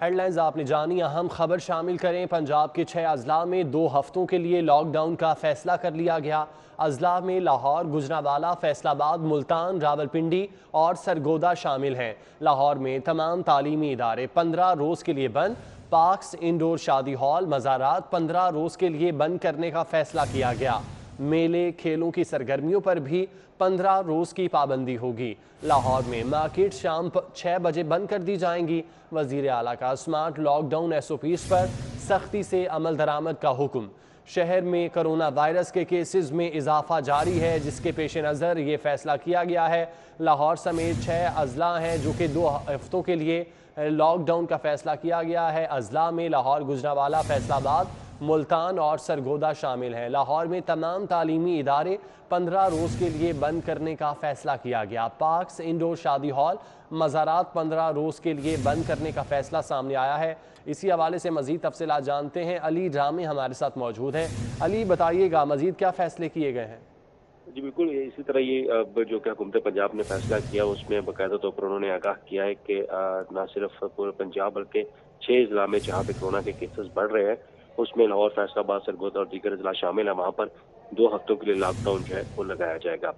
Headlines आपने जानी। अहम खबर शामिल करें। पंजाब के 6 अजला में 2 हफ्तों के लिए लॉक डाउन का फैसला कर लिया गया। अजला में लाहौर, गुजरांवाला, फैसलाबाद, मुल्तान, रावलपिंडी और सरगोदा शामिल हैं। लाहौर में तमाम तालीमी इदारे 15 रोज़ के लिए बंद। पार्क्स, इंडोर शादी हॉल, मज़ारात 15 रोज़ के लिए बंद करने का फैसला किया गया। मेले, खेलों की सरगर्मियों पर भी 15 रोज़ की पाबंदी होगी। लाहौर में मार्केट शाम 6 बजे बंद कर दी जाएंगी। वज़ीर आला का स्मार्ट लॉकडाउन SOPs पर सख्ती से अमल दरामद का हुक्म। शहर में कोरोना वायरस के केसेस में इजाफा जारी है, जिसके पेश नज़र ये फैसला किया गया है। लाहौर समेत 6 अजला हैं जो कि 2 हफ्तों के लिए लॉकडाउन का फैसला किया गया है। अजला में लाहौर, गुजरांवाला, फैसलाबाद, मुल्तान और सरगोदा शामिल हैं। लाहौर में तमाम तालीमी इदारे 15 रोज़ के लिए बंद करने का फैसला किया गया। पार्क्स, इंडोर शादी हॉल, मज़ारात 15 रोज़ के लिए बंद करने का फैसला सामने आया है। इसी हवाले से मज़ीद तफसीलात जानते हैं। अली ड्रामे हमारे साथ मौजूद हैं। अली, बताइएगा मज़ीद क्या फ़ैसले किए गए हैं? जी बिल्कुल, इसी तरह ये अब जो कि हुकूमत पंजाब ने फैसला किया उसमें बाकायदा तौर पर उन्होंने आगाह किया है कि न सिर्फ पूरे पंजाब बल्कि 6 अजला में जहाँ पे कोरोना के केसेस बढ़ रहे हैं उसमें लाहौर, फैसलाबाद, सरगोदा और दीगर अजला शामिल है। वहाँ पर 2 हफ्तों के लिए लॉकडाउन जो है वो लगाया जाएगा।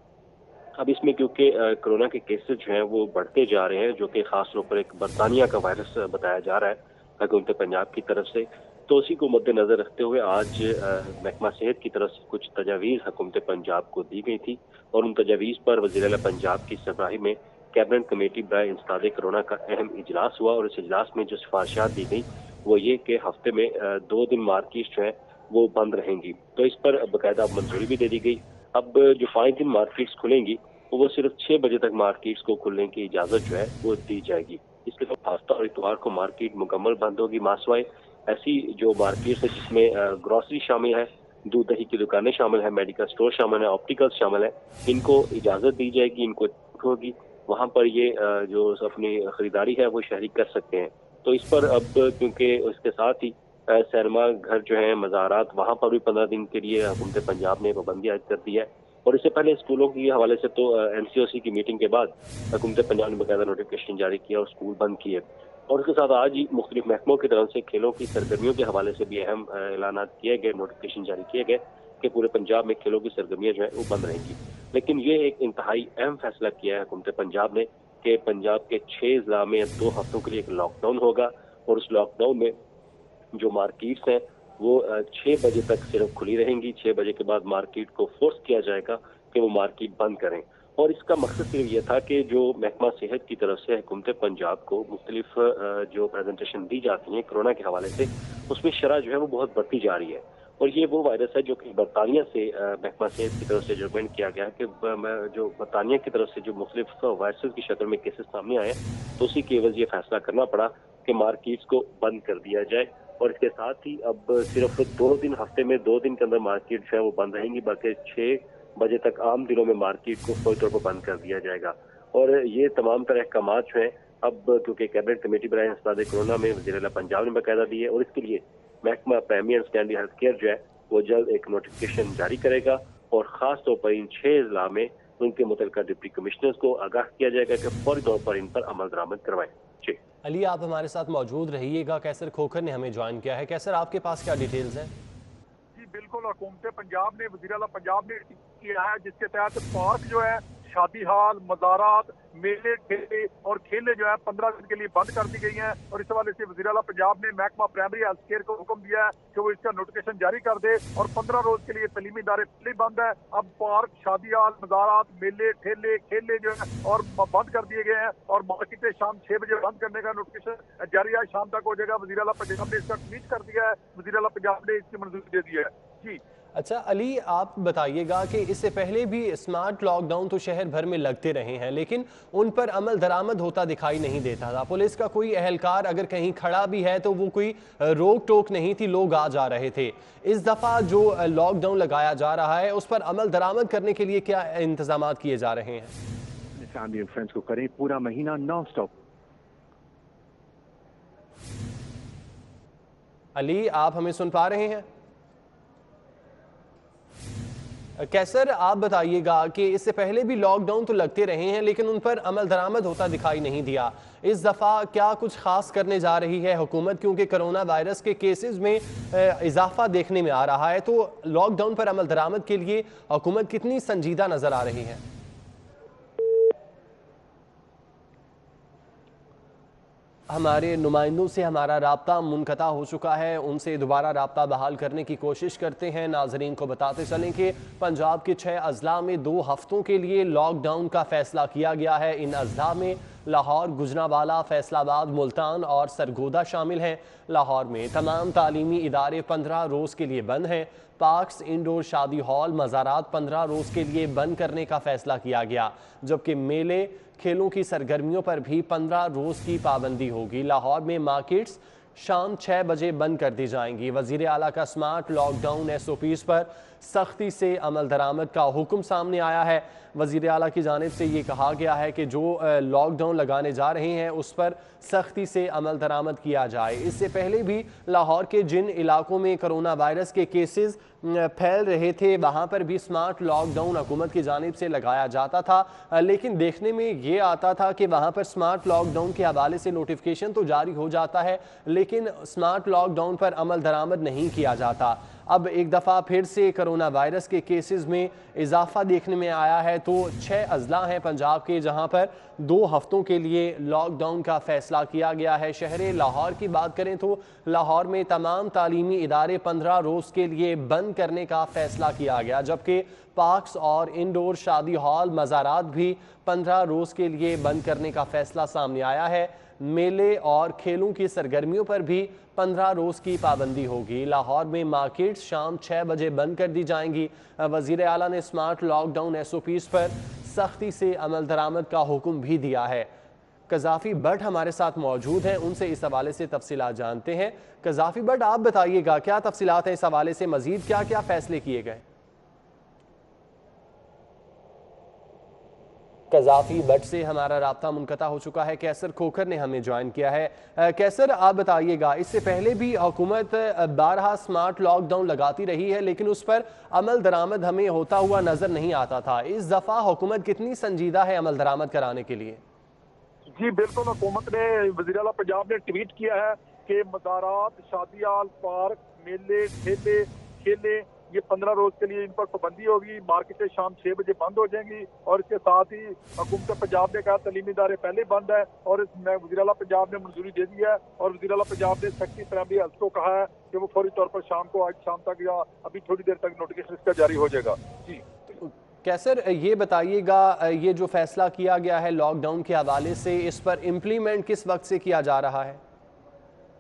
अब इसमें क्योंकि कोरोना के केसेस जो हैं वो बढ़ते जा रहे हैं, जो कि खास तौर पर एक बरतानिया का वायरस बताया जा रहा है हुकूमत पंजाब की तरफ से, तो उसी को मद्देनजर रखते हुए आज महकमा सेहत की तरफ से कुछ तजावीज़ हुकूमत पंजाब को दी गई थी और उन तजावीज़ पर वज़ीर आला पंजाब की सरबराही में कैबिनेट कमेटी बराए इंसदादे कोरोना का अहम इजलास हुआ और इस इजलास में जो सिफारिशात दी गई वो ये कि हफ्ते में 2 दिन मार्केट जो है वो बंद रहेंगी। तो इस पर बाकायदा मंजूरी भी दे दी गई। अब जो 5 दिन मार्केट्स खुलेंगी वो सिर्फ 6 बजे तक मार्केट्स को खुलने की इजाजत जो है वो दी जाएगी। इसके अलावा हफ्ता और इतवार को मार्केट मुकम्मल बंद होगी। मासवाए ऐसी जो मार्केट्स है जिसमें ग्रोसरी शामिल है, दूध दही की दुकानें शामिल है, मेडिकल स्टोर शामिल है, ऑप्टिकल्स शामिल है, इनको इजाजत दी जाएगी, इनको होगी। वहाँ पर ये जो अपनी खरीदारी है वो शहरी कर सकते हैं। तो इस पर अब क्योंकि उसके साथ ही सिनेमा घर जो है, मज़ारात, वहाँ पर भी 15 दिन के लिए हुकूमत पंजाब ने पाबंदी आयद कर दी है। और इससे पहले स्कूलों के हवाले से तो MCOC की मीटिंग के बाद हुकूमत पंजाब ने बाकायदा नोटिफिकेशन जारी किया और स्कूल बंद किए। और उसके साथ आज ही मुख्तलिफ महकमों की तरफ से खेलों की सरगर्मियों के हवाले से भी अहम ऐलान किए गए, नोटिफिकेशन जारी किए गए कि पूरे पंजाब में खेलों की सरगर्मियां जो है वो बंद रहेंगी। लेकिन ये एक इंतहाई अहम फैसला किया है हुकूमत पंजाब ने कि पंजाब के 6 अजला में 2 हफ्तों के लिए एक लॉकडाउन होगा और उस लॉकडाउन में जो मार्केट्स हैं वो 6 बजे तक सिर्फ खुली रहेंगी। 6 बजे के बाद मार्केट को फोर्स किया जाएगा कि वो मार्केट बंद करें। और इसका मकसद सिर्फ ये था कि जो महकमा सेहत की तरफ से हुकूमत पंजाब को मुख्तलिफ जो प्रेजेंटेशन दी जाती हैं कोरोना के हवाले से, उसमें शरह जो है वो बहुत बढ़ती जा रही है। और ये वो वायरस है जो कि बरतानिया से महकमा सेहत की तरफ से जजमेंट किया गया कि जो बरतानिया की तरफ से जो मुख्तलिफ वायरसेस की शक्ल में केसेस सामने आए, तो उसी की एवज ये फैसला करना पड़ा कि मार्केट्स को बंद कर दिया जाए। और इसके साथ ही अब सिर्फ 2 दिन, हफ्ते में 2 दिन के अंदर मार्केट जो है वो बंद रहेंगी, बाकी 6 बजे तक आम दिनों में मार्केट को फौरी तौर पर बंद कर दिया जाएगा। और ये तमाम तरह अहकाम जो हैं अब क्योंकि कैबिनेट कमेटी बराए इंसदादे कोरोना में वज़ीर आला पंजाब ने बाकायदा दी है और इसके लिए महकमा primary and secondary health care जो है वो जल्द एक नोटिफिकेशन जारी करेगा और खास तौर पर इन 6 अजला में उनके मुतल्लिका डिप्टी कमिश्नर्स को आगाह किया जाएगा कि फौरी तौर पर इन पर अमल दरामद करवाएं। जी अली, आप हमारे साथ मौजूद रहिएगा। कैसर खोखर ने हमें ज्वाइन किया है। कैसर, आपके पास क्या डिटेल्स हैं? जी बिल्कुल, हुकूमत पंजाब ने, वज़ीर आला पंजाब ने किया है जिसके तहत पार्क जो है, शादी हॉल, मज़ारात, मेले, ठेले और खेले जो है 15 दिन के लिए बंद कर दी गई हैं। और इस हवाले से वज़ीर आला पंजाब ने महकमा प्राइमरी हेल्थ केयर को हुक्म दिया है कि वो इसका नोटिफिकेशन जारी कर दे और 15 रोज के लिए तलीमी इदारे बंद है। अब पार्क, शादी हॉल, मज़ारात, मेले, ठेले, खेले जो है और बंद कर दिए गए हैं और मार्केटें शाम 6 बजे बंद करने का नोटिफिकेशन जारी आज शाम तक हो जाएगा। वज़ीर आला पंजाब ने इसका ट्वीट कर दिया है, वज़ीर आला पंजाब ने इसकी मंजूरी दे दी है। जी अच्छा अली, आप बताइएगा कि इससे पहले भी स्मार्ट लॉकडाउन तो शहर भर में लगते रहे हैं, लेकिन उन पर अमल दरामद होता दिखाई नहीं देता था। पुलिस का कोई अहलकार अगर कहीं खड़ा भी है तो वो कोई रोक टोक नहीं थी, लोग आ जा रहे थे। इस दफ़ा जो लॉकडाउन लगाया जा रहा है उस पर अमल दरामद करने के लिए क्या इंतजाम किए जा रहे हैं? फैमिली एंड फ्रेंड्स को करें पूरा महीना नॉन स्टॉप। अली, आप हमें सुन पा रहे हैं? कैसर, आप बताइएगा कि इससे पहले भी लॉक डाउन तो लगते रहे हैं लेकिन उन पर अमल दरामद होता दिखाई नहीं दिया। इस दफ़ा क्या कुछ खास करने जा रही है हुकूमत, क्योंकि कोरोना वायरस के केसेस में इजाफा देखने में आ रहा है, तो लॉकडाउन पर अमल दरामद के लिए हुकूमत कितनी संजीदा नजर आ रही है? हमारे नुमाइंदों से हमारा राब्ता मुनक़ता हो चुका है, उनसे दोबारा राब्ता बहाल करने की कोशिश करते हैं। नाजरीन को बताते चलें कि पंजाब के 6 अजला में 2 हफ्तों के लिए लॉकडाउन का फैसला किया गया है। इन अजला में लाहौर, गुजरांवाला, फैसलाबाद, मुल्तान और सरगोदा शामिल हैं। लाहौर में तमाम तालीमी इदारे 15 रोज़ के लिए बंद हैं। पार्क्स, इंडोर शादी हॉल, मज़ारात 15 रोज़ के लिए बंद करने का फैसला किया गया, जबकि मेले, खेलों की सरगर्मियों पर भी 15 रोज़ की पाबंदी होगी। लाहौर में मार्केट्स शाम 6 बजे बंद कर दी जाएंगी। वज़ीर आला का स्मार्ट लॉकडाउन SOPs पर सख्ती से अमल दरामद का हुक्म सामने आया है। वज़ीर आला की जानिब से ये कहा गया है कि जो लॉकडाउन लगाने जा रहे हैं उस पर सख्ती से अमल दरामद किया जाए। इससे पहले भी लाहौर के जिन इलाकों में कोरोना वायरस के केसेस फैल रहे थे वहाँ पर भी स्मार्ट लॉकडाउन हुकूमत की जानिब से लगाया जाता था, लेकिन देखने में ये आता था कि वहाँ पर स्मार्ट लॉकडाउन के हवाले से नोटिफिकेशन तो जारी हो जाता है लेकिन स्मार्ट लॉकडाउन पर अमल दरामद नहीं किया जाता। अब एक दफ़ा फिर से कोरोना वायरस के केसेस में इजाफा देखने में आया है, तो 6 अजला हैं पंजाब के जहां पर 2 हफ्तों के लिए लॉकडाउन का फैसला किया गया है। शहर लाहौर की बात करें तो लाहौर में तमाम तालीमी इदारे 15 रोज़ के लिए बंद करने का फैसला किया गया, जबकि पार्क्स और इंडोर शादी हॉल, मज़ारात भी 15 रोज़ के लिए बंद करने का फैसला सामने आया है। मेले और खेलों की सरगर्मियों पर भी 15 रोज़ की पाबंदी होगी। लाहौर में मार्केट्स शाम 6 बजे बंद कर दी जाएंगी। वज़ीर आला ने स्मार्ट लॉकडाउन SOPs पर सख्ती से अमल दरामद का हुक्म भी दिया है। कज़ाफ़ी भट्ट हमारे साथ मौजूद हैं, उनसे इस हवाले से तफसीलात जानते हैं। कज़ाफ़ी भट्ट, आप बताइएगा क्या तफसीलात हैं इस हवाले से, मज़ीद क्या क्या फ़ैसले किए गए? कज़ाफ़ी भट्ट से हमारा राब्ता मुनक़ता हो चुका है। कैसर खोखर ने हमें ज्वाइन किया है। कैसर, आप बताइएगा, इससे पहले भी हुकूमत बारहा स्मार्ट लॉकडाउन लगाती रही है लेकिन उस पर अमल दरामद हमें होता हुआ नज़र नहीं आता था। इस दफ़ा हुकूमत कितनी संजीदा है अमल दरामद कराने के लिए? जी बिल्कुल, हुकूमत ने, वज़ीर आला पंजाब ने ट्वीट किया है कि मज़ारात, शादी हॉल, पार्क, मेले, ठेले, खेले, ये 15 रोज के लिए इन पर पाबंदी होगी। मार्केटें शाम 6 बजे बंद हो जाएंगी और इसके साथ ही हुकूमत पंजाब ने कहा तलीमी इदारे पहले बंद है और इसमें वज़ीर आला पंजाब ने मंजूरी दे दी है और वज़ीर आला पंजाब ने सेक्रेटरी प्राइमरी हेल्थ को कहा है कि वो फौरी तौर पर शाम को, आज शाम तक या अभी थोड़ी देर तक नोटिफिकेशन इसका जारी हो जाएगा। जी कैसर, ये बताइएगा, ये जो फैसला किया गया है लॉकडाउन के हवाले से, इस पर इम्प्लीमेंट किस वक्त से किया जा रहा है?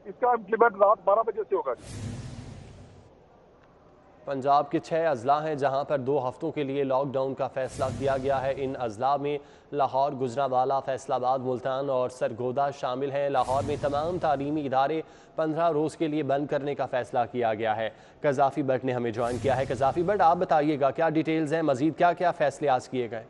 इसका इम्प्लीमेंट रात 12 बजे से होगा। पंजाब के 6 अजला हैं जहां पर 2 हफ्तों के लिए लॉकडाउन का फैसला किया गया है। इन अजला में लाहौर, गुजरांवाला, फैसलाबाद, मुल्तान और सरगोदा शामिल हैं। लाहौर में तमाम तालीमी इदारे 15 रोज़ के लिए बंद करने का फैसला किया गया है। कज़ाफ़ी भट्ट ने हमें ज्वाइन किया है। कज़ाफ़ी भट्ट, आप बताइएगा क्या डिटेल्स हैं, मज़ीद क्या क्या फैसले आज किए गए?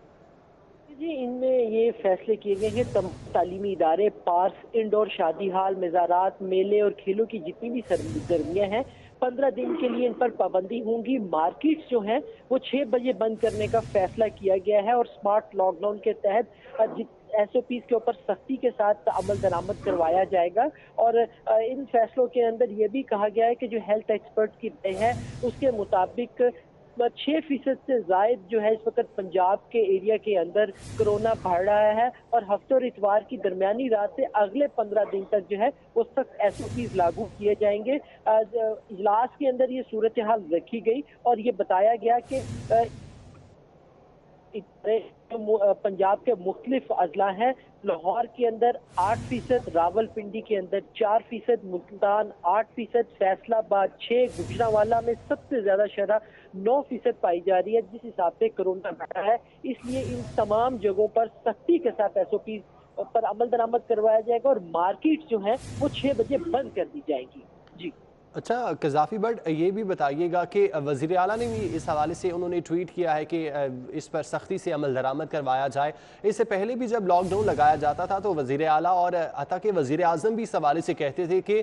जी, इनमें ये फैसले किए गए हैं तमाम तालीमी इदारे, पार्क, इंडोर शादी हॉल, मज़ारात, मेले और खेलों की जितनी भी सरगर्मियाँ हैं 15 दिन के लिए इन पर पाबंदी होंगी। मार्केट्स जो हैं वो 6 बजे बंद करने का फैसला किया गया है और स्मार्ट लॉकडाउन के तहत SOPs के ऊपर सख्ती के साथ अमल दरामद करवाया जाएगा। और इन फैसलों के अंदर ये भी कहा गया है कि जो हेल्थ एक्सपर्ट की राय है उसके मुताबिक 6% से जायद जो है इस वक्त पंजाब के एरिया के अंदर कोरोना बढ़ रहा है और हफ्ते और इतवार की दरमियानी रात से अगले 15 दिन तक जो है वो सख्त SOPs लागू किए जाएंगे। इजलास के अंदर ये सूरत हाल रखी गई और ये बताया गया कि पंजाब के मुख्तलिफ अजला हैं। लाहौर के अंदर 8%, रावलपिंडी के अंदर 4%, मुल्तान 8%, फैसलाबाद 6%, गुजरांवाला में सबसे ज्यादा शरह 9% पाई जा रही है। जिस हिसाब से कोरोना बढ़ा है इसलिए इन तमाम जगहों पर सख्ती के साथ SOP पर अमल दरामद करवाया जाएगा और मार्केट जो है वो 6 बजे बंद कर दी जाएगी। जी अच्छा कज़ाफ़ी बट ये भी बताइएगा कि वज़ीर आला ने भी इस हवाले से उन्होंने ट्वीट किया है कि इस पर सख्ती से अमल दरामद करवाया जाए। इससे पहले भी जब लॉकडाउन लगाया जाता था तो वज़ीर आला और हत्ता कि वज़ीर आज़म भी इस हवाले से कहते थे कि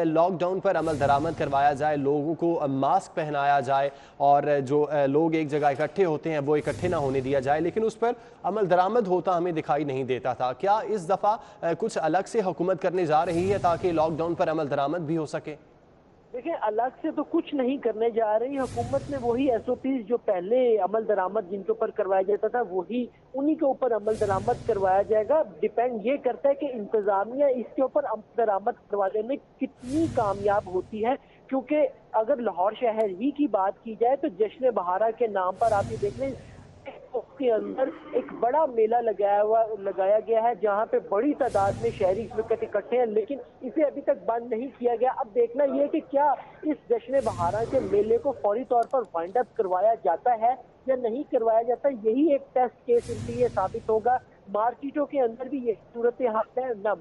लॉकडाउन पर अमल दरामद करवाया जाए, लोगों को मास्क पहनाया जाए और जो लोग एक जगह इकट्ठे होते हैं वो इकट्ठे ना होने दिया जाए, लेकिन उस पर अमल दरामद होता हमें दिखाई नहीं देता था। क्या इस दफ़ा कुछ अलग से हुकूमत करने जा रही है ताकि लॉकडाउन पर अमल दरामद भी हो सके? देखिए, अलग से तो कुछ नहीं करने जा रही हुकूमत ने। वही एसओपीज जो पहले अमल दरामद जिनके ऊपर करवाया जाता था वही उन्हीं के ऊपर अमल दरामद करवाया जाएगा। डिपेंड ये करता है कि इंतजामिया इसके ऊपर अमल दरामद करवाने में कितनी कामयाब होती है, क्योंकि अगर लाहौर शहर ही की बात की जाए तो जश्न बहारा के नाम पर आप ये देख लें के अंदर एक बड़ा मेला लगाया गया है जहां पे बड़ी तादाद में शहरी इसमें इकट्ठे हैं, लेकिन इसे अभी तक बंद नहीं किया गया। अब देखना यह है कि क्या इस जश्न बहारा के मेले को फौरी तौर पर वाइंड अप करवाया जाता है या नहीं करवाया जाता। यही एक टेस्ट केस इनके लिए साबित होगा। मार्केटों के अंदर भी ये सूरत हाल है, न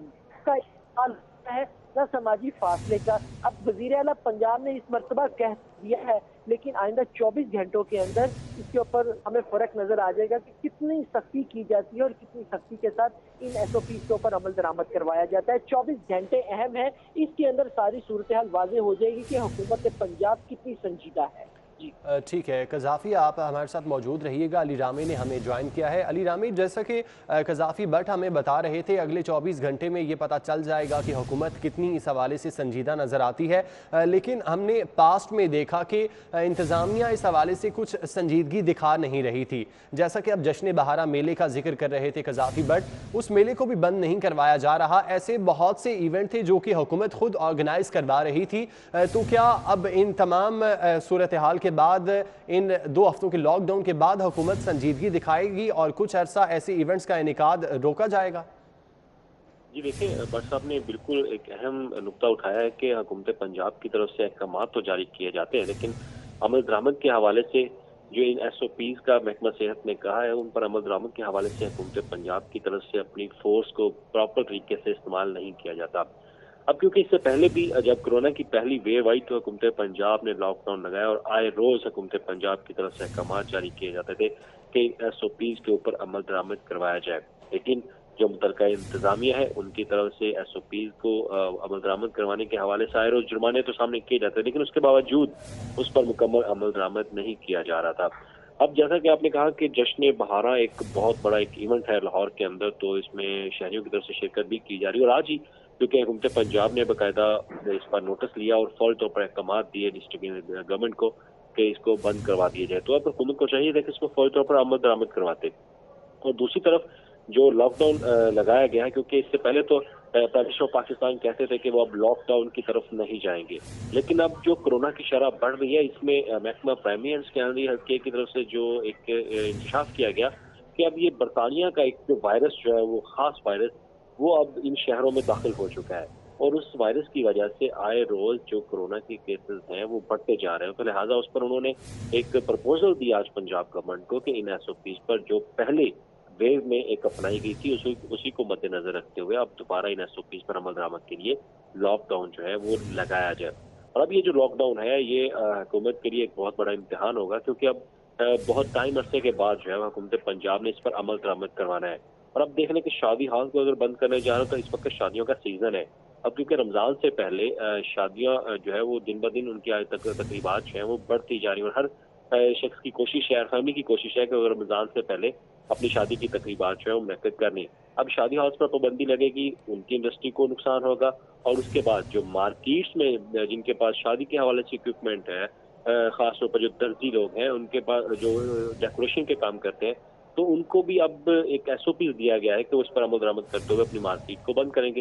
का इस्तेमाल है न समाजी फासले का। अब वजीर आला पंजाब ने इस मरतबा कह दिया है, लेकिन आइंदा 24 घंटों के अंदर इसके ऊपर हमें फर्क नजर आ जाएगा कि कितनी सख्ती की जाती है और कितनी सख्ती के साथ इन एसओपी के ऊपर अमल दरामद करवाया जाता है। 24 घंटे अहम है, इसके अंदर सारी सूरत हाल वाज़ेह हो जाएगी कि हुकूमत पंजाब कितनी संजीदा है। ठीक है कज़ाफ़ी, आप हमारे साथ मौजूद रहिएगा। अली रामी ने हमें ज्वाइन किया है। अली रामी, जैसा कि कज़ाफ़ी बट हमें बता रहे थे अगले 24 घंटे में ये पता चल जाएगा कि हुकूमत कितनी इस हवाले से संजीदा नज़र आती है, लेकिन हमने पास्ट में देखा कि इंतज़ामिया इस हवाले से कुछ संजीदगी दिखा नहीं रही थी। जैसा कि अब जश्न बहारा मेले का जिक्र कर रहे थे कज़ाफ़ी बट, उस मेले को भी बंद नहीं करवाया जा रहा। ऐसे बहुत से इवेंट थे जो कि हुकूमत खुद ऑर्गेनाइज़ करवा रही थी। तो क्या अब इन तमाम सूरत हाल के बाद, इन 2 हफ्तों के लॉकडाउन के बाद हुकूमत संजीदगी दिखाएगी और कुछ अरसा ऐसे इवेंट्स का इनेकाद रोका जाएगा? जी देखिए, भट्ट साहब ने बिल्कुल एक अहम नुक्ता उठाया है कि हुकूमत पंजाब की तरफ से अहकाम तो जारी किए जाते हैं, लेकिन अमल दरामद के हवाले से जो इन एसओपीज का महकमा सेहत ने कहा है उन पर अमल दरामद के हवाले से हुकूमत पंजाब की तरफ से अपनी फोर्स को प्रॉपर तरीके से इस्तेमाल नहीं किया जाता। अब क्योंकि इससे पहले भी जब कोरोना की पहली वेव आई तो हुकूमत पंजाब ने लॉकडाउन लगाया और आए रोज हुकूमत पंजाब की तरफ से अहकाम जारी किए जाते थे कि एसओपीज के ऊपर अमल दरामद करवाया जाए, लेकिन जो मुतलका इंतजामिया है उनकी तरफ से एसओपीज को अमल दरामद करवाने के हवाले से आए रोज जुर्माने तो सामने किए जाते हैं, लेकिन उसके बावजूद उस पर मुकम्मल अमल दरामद नहीं किया जा रहा था। अब जैसा कि आपने कहा कि जश्न बहारा एक बहुत बड़ा एक इवेंट है लाहौर के अंदर, तो इसमें शहरियों की तरफ से शिरकत भी की जा रही है और आज ही क्योंकि हुकूमत पंजाब ने बाकायदा इस पर नोटिस लिया और फौरी तौर पर अहकाम दिए डिस्ट्रिक्ट गवर्नमेंट को कि इसको बंद करवा दिया जाए, तो अब हुकूमत को चाहिए था कि इसको फौरी तौर पर अमल दरामद करवाते। और दूसरी तरफ जो लॉकडाउन लगाया गया है, क्योंकि इससे पहले तो प्राइम मिनिस्टर पाकिस्तान कहते थे कि वो अब लॉकडाउन की तरफ नहीं जाएंगे, लेकिन अब जो कोरोना की शरह बढ़ रही है इसमें महकमा primary and secondary health care की तरफ से जो एक इंकशाफ किया गया कि अब ये बरतानिया का एक जो वायरस जो है वो खास वायरस वो अब इन शहरों में दाखिल हो चुका है और उस वायरस की वजह से आए रोज जो कोरोना के केसेस हैं वो बढ़ते जा रहे हैं। तो लिहाजा उस पर उन्होंने एक प्रपोजल दिया आज पंजाब गवर्नमेंट को कि इन एसओपीज पर जो पहले वेव में एक अपनाई गई थी उसी को मद्देनजर रखते हुए अब दोबारा इन एसओपीज पर अमल दरामद के लिए लॉकडाउन जो है वो लगाया जाए। और अब ये जो लॉकडाउन है ये हुकूमत के लिए एक बहुत बड़ा इम्तिहान होगा, क्योंकि अब बहुत टाइम अरसे के बाद जो है हुकूमत पंजाब ने इस पर अमल दरामद करवाना है। और अब देख लें कि शादी हाल को अगर बंद करने जा रहे हो तो इस वक्त शादियों का सीजन है। अब क्योंकि रमजान से पहले शादियां जो है वो दिन ब दिन उनकी आज तक तकरीबात जो है वो बढ़ती जा रही है और हर शख्स की कोशिश है, हर फैमिली की कोशिश है कि रमजान से पहले अपनी शादी की तकरीबात जो है वो मुनक्किद करनी। अब शादी हाउस पर पाबंदी लगेगी, उनकी इंडस्ट्री को नुकसान होगा और उसके बाद जो मार्केट्स में जिनके पास शादी के हवाले से इक्विपमेंट है, खास तौर पर जो दर्जी लोग हैं उनके पास जो डेकोरेशन के काम करते हैं, तो उनको भी अब एक एसओपी दिया गया है कि उस पर अमल दरामद करते हुए अपनी मार्केट को बंद करेंगे।